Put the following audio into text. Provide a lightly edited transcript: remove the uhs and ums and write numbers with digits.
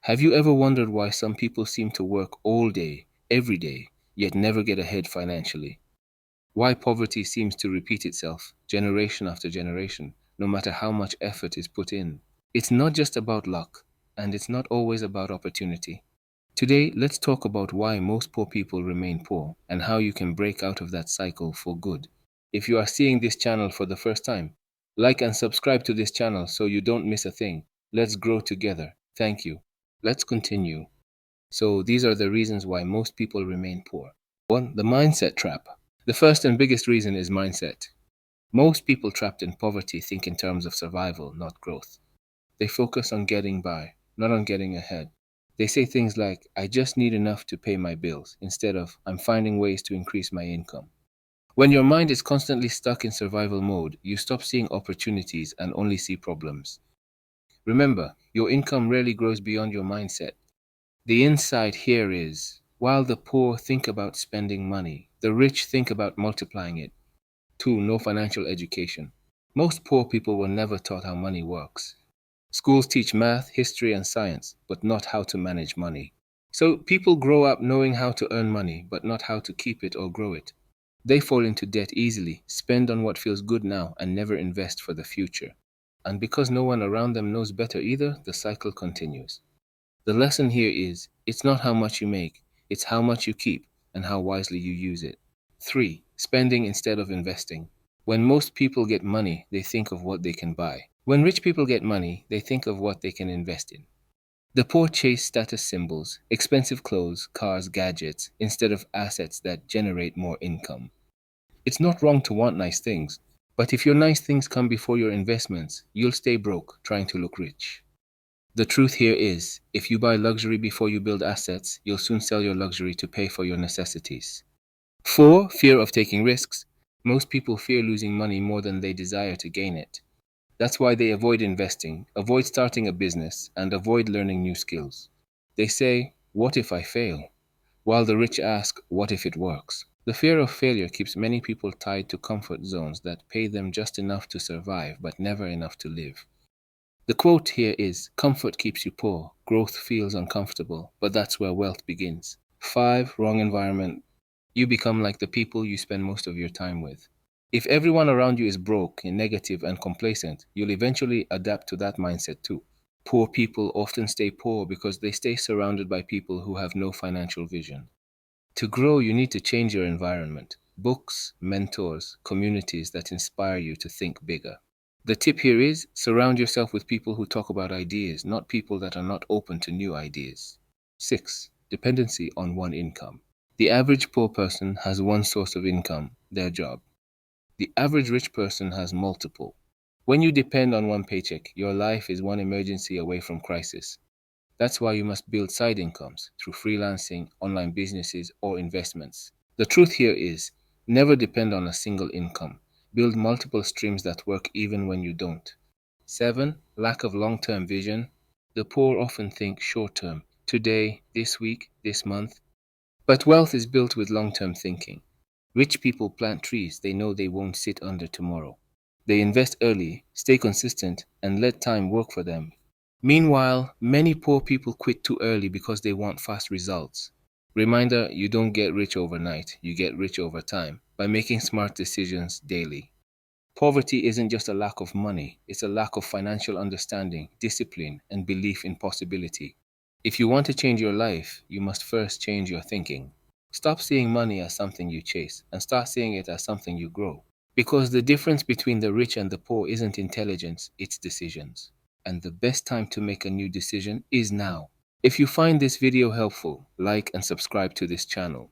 Have you ever wondered why some people seem to work all day, every day, yet never get ahead financially? Why poverty seems to repeat itself generation after generation, no matter how much effort is put in? It's not just about luck, and it's not always about opportunity. Today, let's talk about why most poor people remain poor and how you can break out of that cycle for good. If you are seeing this channel for the first time, like and subscribe to this channel so you don't miss a thing. Let's grow together. Thank you. Let's continue. So, these are the reasons why most people remain poor. 1. The mindset trap. The first and biggest reason is mindset. Most people trapped in poverty think in terms of survival, not growth. They focus on getting by, not on getting ahead. They say things like, I just need enough to pay my bills, instead of, I'm finding ways to increase my income. When your mind is constantly stuck in survival mode, you stop seeing opportunities and only see problems. Remember, your income rarely grows beyond your mindset. The insight here is, while the poor think about spending money, the rich think about multiplying it. 2. No financial education. Most poor people were never taught how money works. Schools teach math, history, and science, but not how to manage money. So people grow up knowing how to earn money, but not how to keep it or grow it. They fall into debt easily, spend on what feels good now, and never invest for the future. And because no one around them knows better either, the cycle continues. The lesson here is, it's not how much you make, it's how much you keep and how wisely you use it. 3. Spending instead of investing. When most people get money, they think of what they can buy. When rich people get money, they think of what they can invest in. The poor chase status symbols, expensive clothes, cars, gadgets, instead of assets that generate more income. It's not wrong to want nice things, but if your nice things come before your investments, you'll stay broke trying to look rich. The truth here is, if you buy luxury before you build assets, you'll soon sell your luxury to pay for your necessities. 4. Fear of taking risks. Most people fear losing money more than they desire to gain it. That's why they avoid investing, avoid starting a business, and avoid learning new skills. They say, what if I fail? While the rich ask, what if it works? The fear of failure keeps many people tied to comfort zones that pay them just enough to survive, but never enough to live. The quote here is, comfort keeps you poor, growth feels uncomfortable, but that's where wealth begins. 5. Wrong environment. You become like the people you spend most of your time with. If everyone around you is broke, negative, and complacent, you'll eventually adapt to that mindset too. Poor people often stay poor because they stay surrounded by people who have no financial vision. To grow, you need to change your environment. Books, mentors, communities that inspire you to think bigger. The tip here is, surround yourself with people who talk about ideas, not people that are not open to new ideas. 6. Dependency on one income. The average poor person has one source of income, their job. The average rich person has multiple. When you depend on one paycheck, your life is one emergency away from crisis. That's why you must build side incomes through freelancing, online businesses, or investments. The truth here is, never depend on a single income. Build multiple streams that work even when you don't. 7. Lack of long-term vision. The poor often think short-term, today, this week, this month. But wealth is built with long-term thinking. Rich people plant trees they know they won't sit under tomorrow. They invest early, stay consistent, and let time work for them. Meanwhile, many poor people quit too early because they want fast results. Reminder, you don't get rich overnight, you get rich over time by making smart decisions daily. Poverty isn't just a lack of money, it's a lack of financial understanding, discipline, and belief in possibility. If you want to change your life, you must first change your thinking. Stop seeing money as something you chase and start seeing it as something you grow. Because the difference between the rich and the poor isn't intelligence, it's decisions. And the best time to make a new decision is now. If you find this video helpful, like and subscribe to this channel.